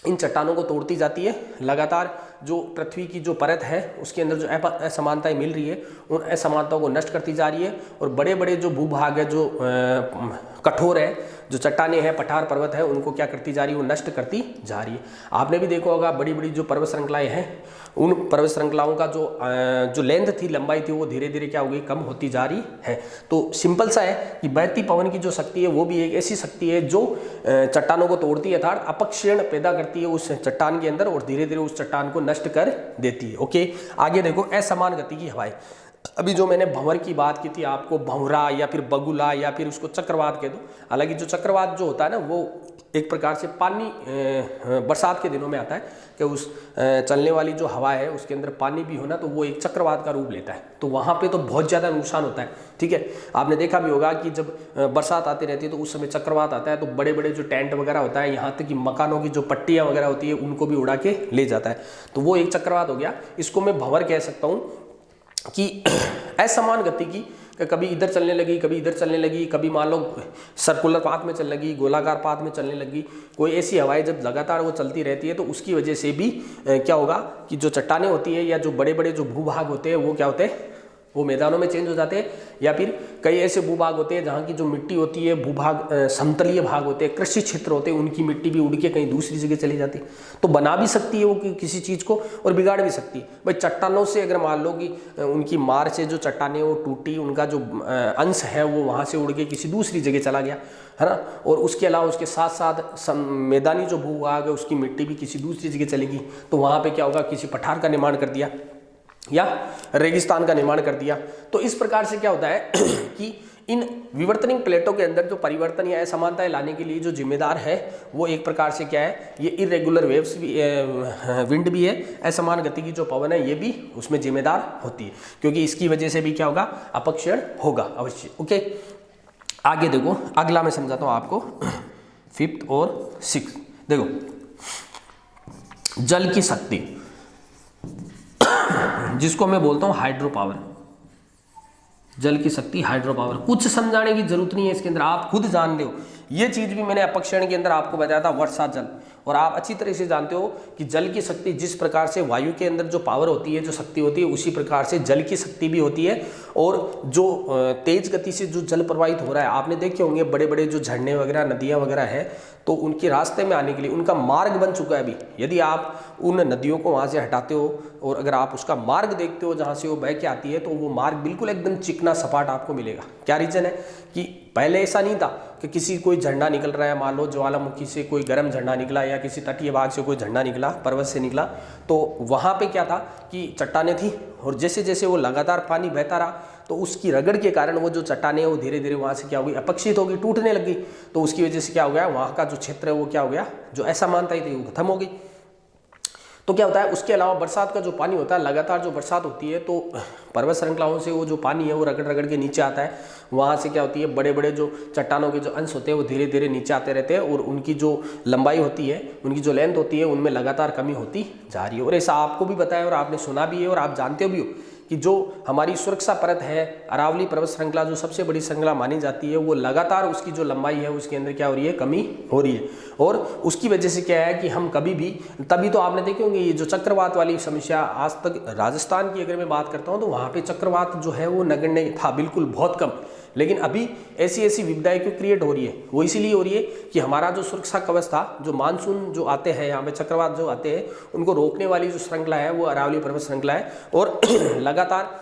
इन चट्टानों को तोड़ती जाती है, लगातार जो पृथ्वी की जो परत है उसके अंदर जो असमानताएं मिल रही है उन असमानताओं को नष्ट करती जा रही है, और बड़े बड़े जो भूभाग है, जो कठोर है, जो चट्टानें हैं, पठार पर्वत है, उनको क्या करती जा रही है, वो नष्ट करती जा रही है। आपने भी देखा होगा बड़ी बड़ी जो पर्वत श्रृंखलाएं हैं, उन पर्वत श्रृंखलाओं का जो लेंथ थी, लंबाई थी, वो धीरे धीरे क्या हो गई, कम होती जा रही है। तो सिंपल सा है कि बहती पवन की जो शक्ति है वो भी एक ऐसी शक्ति है जो चट्टानों को तोड़ती है, अर्थात अपक्षेण पैदा करती है उस चट्टान के अंदर और धीरे धीरे उस चट्टान को नष्ट कर देती है। ओके, आगे देखो असमान गति की हवाएं। अभी जो मैंने भंवर की बात की थी आपको, भंवरा या फिर बगुला या फिर उसको चक्रवात कह दो। हालांकि जो चक्रवात जो होता है ना वो एक प्रकार से पानी बरसात के दिनों में आता है कि उस चलने वाली जो हवा है उसके अंदर पानी भी होना, तो वो एक चक्रवात का रूप लेता है। तो वहाँ पे तो बहुत ज़्यादा नुकसान होता है। ठीक है, आपने देखा भी होगा कि जब बरसात आती रहती है तो उस समय चक्रवात आता है, तो बड़े बड़े जो टेंट वगैरह होता है, यहाँ तक कि मकानों की जो पट्टियाँ वगैरह होती है उनको भी उड़ा के ले जाता है। तो वो एक चक्रवात हो गया। इसको मैं भंवर कह सकता हूँ कि असमान गति की, कभी इधर चलने लगी, कभी इधर चलने लगी, कभी मान लो सर्कुलर पाथ में चलने लगी, गोलाकार पाथ में चलने लगी, कोई ऐसी हवाएं जब लगातार वो चलती रहती है तो उसकी वजह से भी क्या होगा कि जो चट्टानें होती है या जो बड़े बड़े जो भूभाग होते हैं वो क्या होते हैं, वो मैदानों में चेंज हो जाते हैं, या फिर कई ऐसे भूभाग होते हैं जहाँ की जो मिट्टी होती है, भूभाग समतलीय भाग होते हैं, कृषि क्षेत्र होते हैं, उनकी मिट्टी भी उड़ के कहीं दूसरी जगह चली जाती है। तो बना भी सकती है वो किसी चीज़ को और बिगाड़ भी सकती है। भाई चट्टानों से अगर मान लो कि उनकी मार से जो चट्टानें वो टूटी, उनका जो अंश है वो वहाँ से उड़ के किसी दूसरी जगह चला गया, है ना, और उसके अलावा उसके साथ साथ मैदानी जो भूभाग है उसकी मिट्टी भी किसी दूसरी जगह चलेगी, तो वहाँ पे क्या होगा, किसी पठार का निर्माण कर दिया या रेगिस्तान का निर्माण कर दिया। तो इस प्रकार से क्या होता है कि इन विवर्तनिक प्लेटों के अंदर जो परिवर्तन या असमानताएं लाने के लिए जो जिम्मेदार है वो एक प्रकार से क्या है, ये इरेगुलर वेव्स भी, विंड भी है, असमान गति की जो पवन है ये भी उसमें जिम्मेदार होती है, क्योंकि इसकी वजह से भी क्या होगा, अपक्षीण होगा अवश्य। ओके, आगे देखो, अगला मैं समझाता हूँ आपको, 5th और 6th। देखो, जल की शक्ति जिसको मैं बोलता हूं हाइड्रो पावर, जल की शक्ति हाइड्रो पावर, कुछ समझाने की जरूरत नहीं है इसके अंदर, आप खुद जान रहे हो। ये चीज भी मैंने अपक्षीण के अंदर आपको बताया था, वर्षा जल, और आप अच्छी तरह से जानते हो कि जल की शक्ति जिस प्रकार से वायु के अंदर जो पावर होती है, जो शक्ति होती है, उसी प्रकार से जल की शक्ति भी होती है। और जो तेज गति से जो जल प्रवाहित हो रहा है, आपने देखे होंगे बड़े बड़े जो झरने वगैरह, नदियां वगैरह है, तो उनके रास्ते में आने के लिए उनका मार्ग बन चुका है अभी। यदि आप उन नदियों को वहाँ से हटाते हो और अगर आप उसका मार्ग देखते हो जहाँ से वो बह के आती है, तो वो मार्ग बिल्कुल एकदम चिकना सपाट आपको मिलेगा। क्या रीजन है कि पहले ऐसा नहीं था कि किसी कोई झरना निकल रहा है, मान लो ज्वालामुखी से कोई गर्म झरना निकला या किसी तटीय भाग से कोई झरना निकला, पर्वत से निकला, तो वहाँ पे क्या था कि चट्टानें थी, और जैसे जैसे वो लगातार पानी बहता रहा तो उसकी रगड़ के कारण वो जो चट्टानें वो धीरे धीरे वहाँ से क्या हो गई, अपक्षित हो गई, टूटने लगी। तो उसकी वजह से क्या हो गया, वहाँ का जो क्षेत्र है वो क्या हो गया, जो असमानताएं थी वो खत्म हो गई। तो क्या होता है, उसके अलावा बरसात का जो पानी होता है, लगातार जो बरसात होती है तो पर्वत श्रृंखलाओं से वो जो पानी है वो रगड़ रगड़ के नीचे आता है। वहाँ से क्या होती है, बड़े बड़े जो चट्टानों के जो अंश होते हैं वो धीरे धीरे नीचे आते रहते हैं, और उनकी जो लंबाई होती है, उनकी जो लेंथ होती है, उनमें लगातार कमी होती जा रही है। और ऐसा आपको भी बताया और आपने सुना भी है और आप जानते भी हो कि जो हमारी सुरक्षा परत है, अरावली पर्वत श्रृंखला जो सबसे बड़ी श्रृंखला मानी जाती है, वो लगातार उसकी जो लंबाई है उसके अंदर क्या हो रही है, कमी हो रही है। और उसकी वजह से क्या है कि हम कभी भी, तभी तो आपने देखे होंगे ये जो चक्रवात वाली समस्या, आज तक राजस्थान की अगर मैं बात करता हूँ तो वहाँ पे चक्रवात जो है वो नगण्य था, बिल्कुल बहुत कम। लेकिन अभी ऐसी ऐसी विपदाएं क्यों क्रिएट हो रही है, वो इसीलिए हो रही है कि हमारा जो सुरक्षा कवच था, जो मानसून जो आते हैं यहाँ पे, चक्रवात जो आते हैं, उनको रोकने वाली जो श्रृंखला है वो अरावली पर्वत श्रृंखला है। और लगातार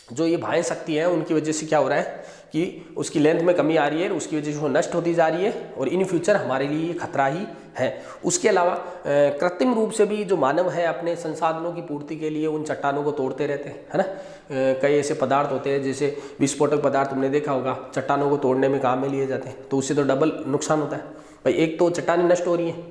जो ये बाह्य शक्ति है उनकी वजह से क्या हो रहा है कि उसकी लेंथ में कमी आ रही है, उसकी वजह से वो नष्ट होती जा रही है, और इन फ्यूचर हमारे लिए ये खतरा ही है। उसके अलावा कृत्रिम रूप से भी जो मानव है अपने संसाधनों की पूर्ति के लिए उन चट्टानों को तोड़ते रहते हैं, है ना। कई ऐसे पदार्थ होते हैं जैसे विस्फोटक पदार्थ, तुमने देखा होगा, चट्टानों को तोड़ने में काम में लिए जाते हैं, तो उससे तो डबल नुकसान होता है भाई। एक तो चट्टानें नष्ट हो रही हैं,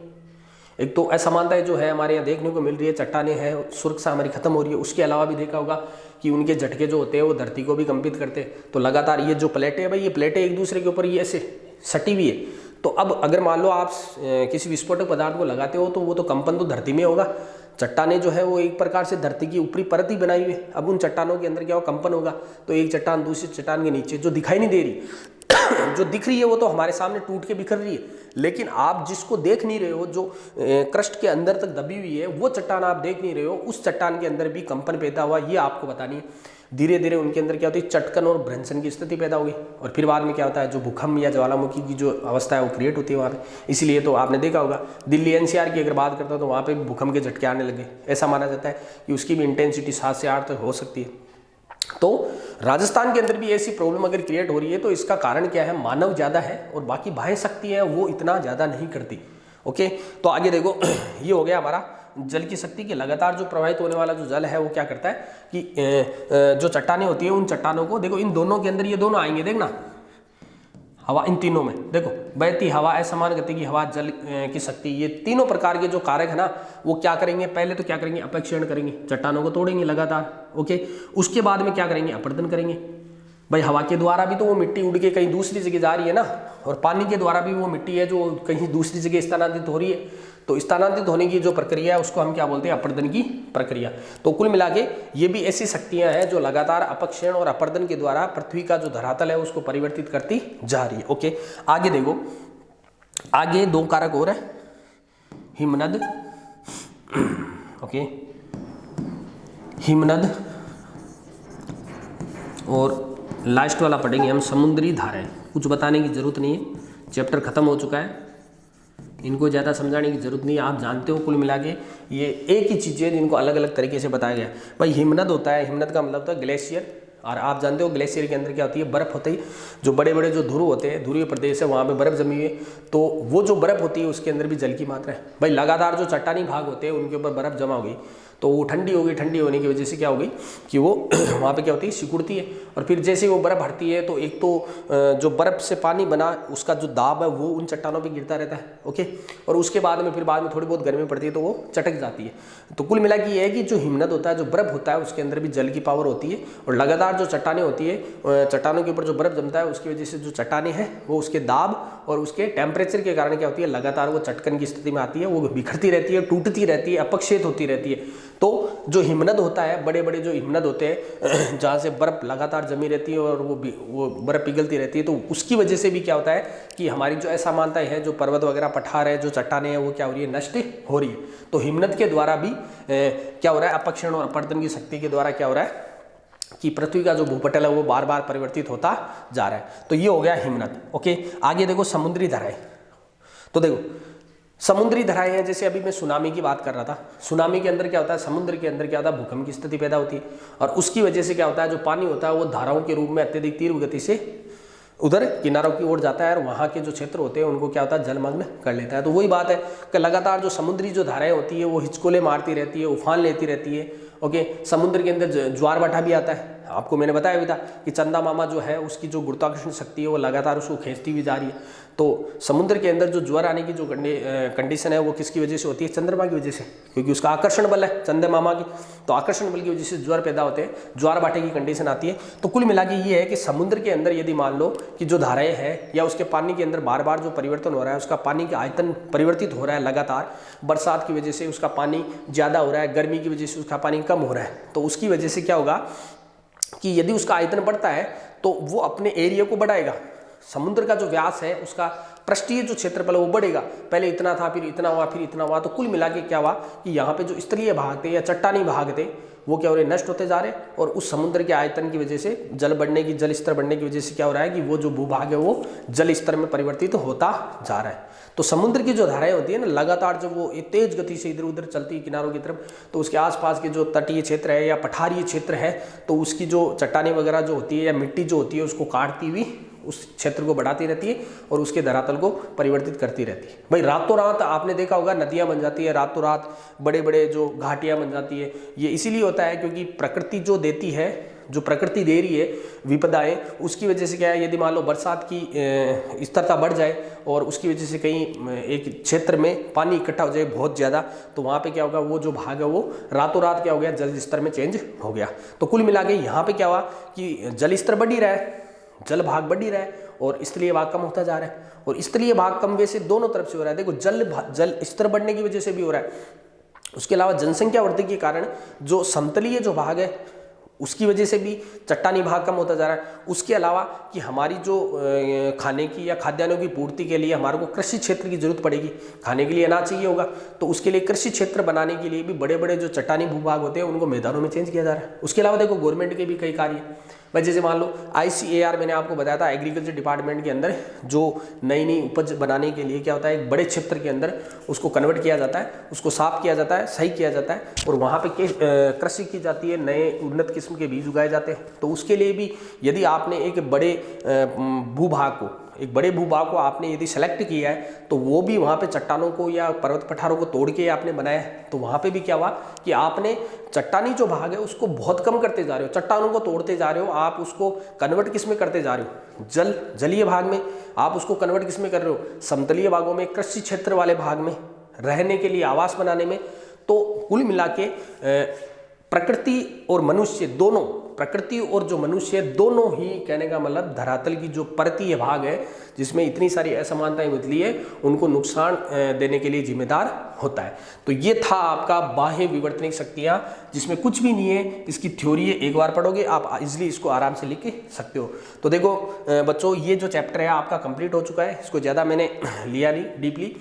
एक तो असमानताएं जो है हमारे यहाँ देखने को मिल रही है, चट्टानें हैं, सुरक्षा हमारी खत्म हो रही है। उसके अलावा भी देखा होगा कि उनके झटके जो होते हैं वो धरती को भी कंपित करते हैं। तो लगातार ये जो प्लेटें है भाई, ये प्लेटें एक दूसरे के ऊपर ये ऐसे सटी हुई है, तो अब अगर मान लो आप किसी विस्फोटक पदार्थ को लगाते हो तो वो तो कंपन तो धरती में होगा। चट्टानें जो है वो एक प्रकार से धरती की ऊपरी परत ही बनाई हुई है। अब उन चट्टानों के अंदर क्या हो, कंपन होगा, तो एक चट्टान दूसरी चट्टान के नीचे जो दिखाई नहीं दे रही जो दिख रही है वो तो हमारे सामने टूट के बिखर रही है, लेकिन आप जिसको देख नहीं रहे हो, जो क्रस्ट के अंदर तक दबी हुई है, वो चट्टान आप देख नहीं रहे हो, उस चट्टान के अंदर भी कंपन पैदा हुआ, ये आपको बतानी है। धीरे धीरे उनके अंदर क्या होती है, चटकन और भ्रंशन की स्थिति पैदा होगी, और फिर बाद में क्या होता है, जो भूकंप या ज्वालामुखी की जो अवस्था है वो क्रिएट होती है वहाँ पे। इसलिए तो आपने देखा होगा दिल्ली एनसीआर की अगर बात करता हूँ तो वहाँ पे भूकंप के झटके आने लगे। ऐसा माना जाता है कि उसकी भी इंटेंसिटी 7 से 8 तक हो सकती है। तो राजस्थान के अंदर भी ऐसी प्रॉब्लम अगर क्रिएट हो रही है तो इसका कारण क्या है, मानव ज़्यादा है और बाकी बाह्य शक्ति है वो इतना ज़्यादा नहीं करती। ओके, तो आगे देखो, ये हो गया हमारा जल की शक्ति की। लगातार जो प्रवाहित होने वाला जो जल है वो क्या करता है कि जो चट्टानें होती है उन चट्टानों को, देखो इन दोनों के अंदर ये दोनों आएंगे, देखना हवा, इन तीनों में देखो, बहती हवा, असमान गति की हवा, जल की शक्ति, ये तीनों प्रकार के जो कारक है ना वो क्या करेंगे, पहले तो क्या करेंगे, अपक्षीण करेंगे, चट्टानों को तोड़ेंगे लगातार। ओके, उसके बाद में क्या करेंगे, अपरदन करेंगे। भाई हवा के द्वारा भी तो वो मिट्टी उड़ के कहीं दूसरी जगह जा रही है ना, और पानी के द्वारा भी वो मिट्टी है जो कहीं दूसरी जगह स्थानांतरित हो रही है। तो स्थानांतरित होने की जो प्रक्रिया है उसको हम क्या बोलते हैं, अपरदन की प्रक्रिया। तो कुल मिला के ये भी ऐसी शक्तियां हैं जो लगातार अपक्षीण और अपरदन के द्वारा पृथ्वी का जो धरातल है उसको परिवर्तित करती जा रही है। ओके, आगे देखो, आगे 2 कारक और है, हिमनद, ओके, हिमनद और लास्ट वाला पढ़ेंगे हम समुद्री धाराएं। कुछ बताने की ज़रूरत नहीं है, चैप्टर ख़त्म हो चुका है, इनको ज़्यादा समझाने की ज़रूरत नहीं है। आप जानते हो कुल मिला के ये एक ही चीज़ है जिनको अलग अलग तरीके से बताया गया है। भाई हिमनद होता है, हिमनद का मतलब होता है ग्लेशियर, और आप जानते हो ग्लेशियर के अंदर क्या होती है, बर्फ़ होती है। जो बड़े बड़े जो ध्रुव होते हैं, ध्रुवीय प्रदेश है, वहाँ पे बर्फ़ जमी हुई है, तो वो जो बर्फ़ होती है उसके अंदर भी जल की मात्रा है। भाई लगातार जो चट्टानी भाग होते हैं उनके ऊपर बर्फ़ जमा होगी तो वो ठंडी होगी, ठंडी होने की वजह से क्या होगी कि वो वहाँ पे क्या होती है, सिकुड़ती है, और फिर जैसे ही वो बर्फ़ हटती है तो एक तो जो बर्फ़ से पानी बना उसका जो दाब है वो उन चट्टानों पे गिरता रहता है, ओके, और उसके बाद में फिर बाद में थोड़ी बहुत गर्मी पड़ती है तो वो चटक जाती है। तो कुल मिला के ये है कि जो हिमनद होता है, जो बर्फ़ होता है, उसके अंदर भी जल की पावर होती है, और लगातार जो चट्टानें होती है, चट्टानों के ऊपर जो बर्फ़ जमता है उसकी वजह से जो चट्टानें हैं वो उसके दाब और उसके टेम्परेचर के कारण क्या होती है, लगातार वो चटकन की स्थिति में आती है, वो बिखरती रहती है, टूटती रहती है, अपक्षेत होती रहती है। तो जो हिमनद होता है, बड़े बड़े जो हिमनद होते हैं जहाँ से बर्फ़ लगातार जमी रहती है और वो बर्फ़ पिघलती रहती है, तो उसकी वजह से भी क्या होता है कि हमारी जो असमानता है, जो पर्वत वगैरह पठार है, जो चट्टानें हैं, वो क्या हो रही है, नष्ट हो रही है। तो हिमनद के द्वारा भी क्या हो रहा है, अपक्षण और अपवर्तन की शक्ति के द्वारा क्या हो रहा है कि पृथ्वी का जो भूपटल है वो बार बार परिवर्तित होता जा रहा है। तो ये हो गया हिमनद, ओके। आगे देखो समुद्री धाराएं। तो देखो समुद्री धाराएं हैं, जैसे अभी मैं सुनामी की बात कर रहा था, सुनामी के अंदर क्या होता है, समुद्र के अंदर क्या होता है, भूकंप की स्थिति पैदा होती है, और उसकी वजह से क्या होता है, जो पानी होता है वो धाराओं के रूप में अत्यधिक तीव्र गति से उधर किनारों की ओर जाता है, और वहाँ के जो क्षेत्र होते हैं उनको क्या होता है, जलमग्न कर लेता है। तो वही बात है कि लगातार जो समुद्री जो धाराएं होती है वो हिचकोले मारती रहती है, उफान लेती रहती है, ओके। समुद्र के अंदर ज्वार भाटा भी आता है, आपको मैंने बताया भी था कि चंदा मामा जो है उसकी जो गुरुत्वाकर्षण शक्ति है वो लगातार उसको खींचती हुई जा रही है। तो समुद्र के अंदर जो ज्वार आने की जो कंडीशन है वो किसकी वजह से होती है, चंद्रमा की वजह से, क्योंकि उसका आकर्षण बल है चंद्र मामा की, तो आकर्षण बल की वजह से ज्वार पैदा होते हैं, ज्वार भाटे की कंडीशन आती है। तो कुल मिला के ये है कि समुद्र के अंदर यदि मान लो कि जो धाराएं हैं या उसके पानी के अंदर बार बार जो परिवर्तन हो रहा है, उसका पानी का आयतन परिवर्तित हो रहा है लगातार, बरसात की वजह से उसका पानी ज़्यादा हो रहा है, गर्मी की वजह से उसका पानी कम हो रहा है, तो उसकी वजह से क्या होगा कि यदि उसका आयतन बढ़ता है तो वो अपने एरिया को बढ़ाएगा। समुद्र का जो व्यास है उसका पृष्ठीय जो क्षेत्रफल है वो बढ़ेगा, पहले इतना था, फिर इतना हुआ, फिर इतना हुआ, तो कुल मिला के क्या हुआ कि यहाँ पे जो स्थलीय भाग थे या चट्टानी भाग थे वो क्या हो रहे, नष्ट होते जा रहे, और उस समुद्र के आयतन की वजह से जल स्तर बढ़ने की वजह से क्या हो रहा है कि वो जो भूभाग है वो जल स्तर में परिवर्तित होता जा रहा है। तो समुद्र की जो धाराएं होती है ना, लगातार जब वो तेज गति से इधर उधर चलती है किनारों की तरफ, तो उसके आसपास के जो तटीय क्षेत्र है या पठारीय क्षेत्र है, तो उसकी जो चट्टानी वगैरह जो होती है या मिट्टी जो होती है उसको काटती हुई उस क्षेत्र को बढ़ाती रहती है और उसके धरातल को परिवर्तित करती रहती है। भाई रातों रात आपने देखा होगा नदियां बन जाती है, रातों रात बड़े बड़े जो घाटियां बन जाती है। ये इसीलिए होता है क्योंकि प्रकृति जो देती है, जो प्रकृति दे रही है विपदाएं, उसकी वजह से क्या है, यदि मान लो बरसात की स्तरता बढ़ जाए और उसकी वजह से कहीं एक क्षेत्र में पानी इकट्ठा हो जाए बहुत ज़्यादा, तो वहाँ पे क्या होगा, वो जो भाग है वो रातों रात क्या हो गया, जल स्तर में चेंज हो गया। तो कुल मिला के यहाँ पे क्या हुआ कि जल स्तर बढ़ ही रहा है, जल भाग बढ़ ही रहा है और स्थलीय भाग कम होता जा रहा है, और स्थलीय भाग कम वैसे दोनों तरफ से हो रहा है। देखो जल स्तर बढ़ने की वजह से भी हो रहा है, उसके अलावा जनसंख्या वृद्धि के कारण जो समतलीय जो भाग है उसकी वजह से भी चट्टानी भाग कम होता जा रहा है। उसके अलावा कि हमारी जो खाने की या खाद्यान्नों की पूर्ति के लिए हमारे को कृषि क्षेत्र की जरूरत पड़ेगी, खाने के लिए अनाज चाहिए होगा, तो उसके लिए कृषि क्षेत्र बनाने के लिए भी बड़े बड़े जो चट्टानी भूभाग होते हैं उनको मैदानों में चेंज किया जा रहा है। उसके अलावा देखो गवर्नमेंट के भी कई कार्य, भाई जैसे मान लो ICAR मैंने आपको बताया था, एग्रीकल्चर डिपार्टमेंट के अंदर जो नई नई उपज बनाने के लिए क्या होता है, एक बड़े क्षेत्र के अंदर उसको कन्वर्ट किया जाता है, उसको साफ किया जाता है, सही किया जाता है, और वहाँ पे कृषि की जाती है, नए उन्नत किस्म के बीज उगाए जाते हैं। तो उसके लिए भी यदि आपने एक बड़े भूभाग को आपने यदि सेलेक्ट किया है, तो वो भी वहाँ पे चट्टानों को या पर्वत पठारों को तोड़ के आपने बनाया है, तो वहाँ पे भी क्या हुआ कि आपने चट्टानी जो भाग है उसको बहुत कम करते जा रहे हो, चट्टानों को तोड़ते जा रहे हो, आप उसको कन्वर्ट किस में करते जा रहे हो, जलीय भाग में आप उसको कन्वर्ट किस में कर रहे हो, समतलीय भागों में, कृषि क्षेत्र वाले भाग में, रहने के लिए आवास बनाने में। तो कुल मिला के प्रकृति और मनुष्य दोनों, प्रकृति और जो मनुष्य दोनों ही, कहने का मतलब धरातल की जो परतीय भाग है जिसमें इतनी सारी असमानताएं बदली है, उनको नुकसान देने के लिए जिम्मेदार होता है। तो ये था आपका बाह्य विवर्तनिक शक्तियां, जिसमें कुछ भी नहीं है, इसकी थ्योरी है, एक बार पढ़ोगे आप इजिली इसको आराम से लिख सकते हो। तो देखो बच्चों, ये जो चैप्टर है आपका कंप्लीट हो चुका है, इसको ज़्यादा मैंने लिया नहीं डीपली,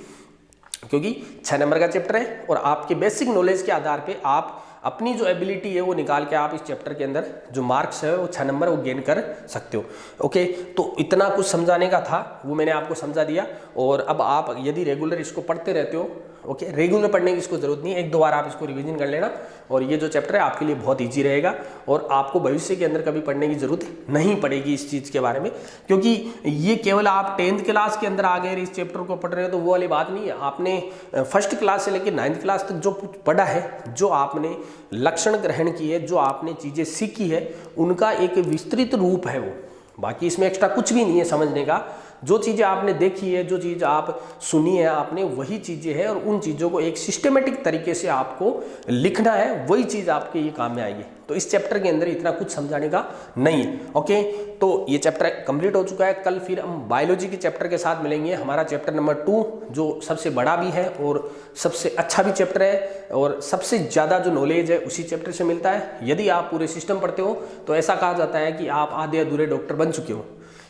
क्योंकि 6 नंबर का चैप्टर है और आपके बेसिक नॉलेज के आधार पे आप अपनी जो एबिलिटी है वो निकाल के आप इस चैप्टर के अंदर जो मार्क्स है वो 6 नंबर वो गेन कर सकते हो। ओके, तो इतना कुछ समझाने का था, वो मैंने आपको समझा दिया। और अब आप यदि रेगुलर इसको पढ़ते रहते हो, ओके, रेगुलर पढ़ने की इसको जरूरत नहीं है, 1-2 बार आप इसको रिवीजन कर लेना और ये जो चैप्टर है आपके लिए बहुत ईजी रहेगा और आपको भविष्य के अंदर कभी पढ़ने की जरूरत नहीं पड़ेगी इस चीज़ के बारे में, क्योंकि ये केवल आप 10th क्लास के अंदर आ गए इस चैप्टर को पढ़ रहे हो तो वो वाली बात नहीं है। आपने 1st क्लास से लेकर 9th क्लास तक जो पढ़ा है, जो आपने लक्षण ग्रहण किए, जो आपने चीज़ें सीखी है, उनका एक विस्तृत रूप है वो। बाकी इसमें एक्स्ट्रा कुछ भी नहीं है समझने का। जो चीज़ें आपने देखी है, जो चीज़ आप सुनी है आपने, वही चीज़ें हैं और उन चीज़ों को एक सिस्टमेटिक तरीके से आपको लिखना है, वही चीज़ आपके ये काम में आएगी। तो इस चैप्टर के अंदर इतना कुछ समझाने का नहीं है। ओके, तो ये चैप्टर कंप्लीट हो चुका है। कल फिर हम बायोलॉजी के चैप्टर के साथ मिलेंगे, हमारा चैप्टर नंबर 2 जो सबसे बड़ा भी है और सबसे अच्छा भी चैप्टर है और सबसे ज़्यादा जो नॉलेज है उसी चैप्टर से मिलता है। यदि आप पूरे सिस्टम पढ़ते हो तो ऐसा कहा जाता है कि आप आधे अधूरे डॉक्टर बन चुके हो,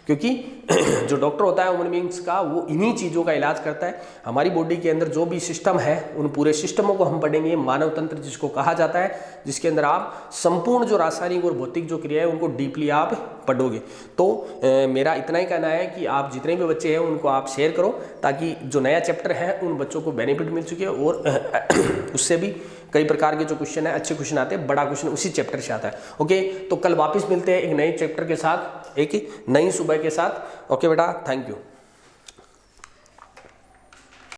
क्योंकि जो डॉक्टर होता है ह्यूमन बींग्स का, वो इन्हीं चीज़ों का इलाज करता है। हमारी बॉडी के अंदर जो भी सिस्टम है उन पूरे सिस्टमों को हम पढ़ेंगे, मानव तंत्र जिसको कहा जाता है, जिसके अंदर आप संपूर्ण जो रासायनिक और भौतिक जो क्रिया है उनको डीपली आप पढ़ोगे। तो मेरा इतना ही कहना है कि आप जितने भी बच्चे हैं उनको आप शेयर करो, ताकि जो नया चैप्टर है उन बच्चों को बेनिफिट मिल चुके और उससे भी कई प्रकार के जो क्वेश्चन है, अच्छे क्वेश्चन आते हैं, बड़ा क्वेश्चन उसी चैप्टर से आता है। ओके, तो कल वापस मिलते हैं एक नए चैप्टर के साथ, एक नई सुबह के साथ। ओके बेटा, थैंक यू।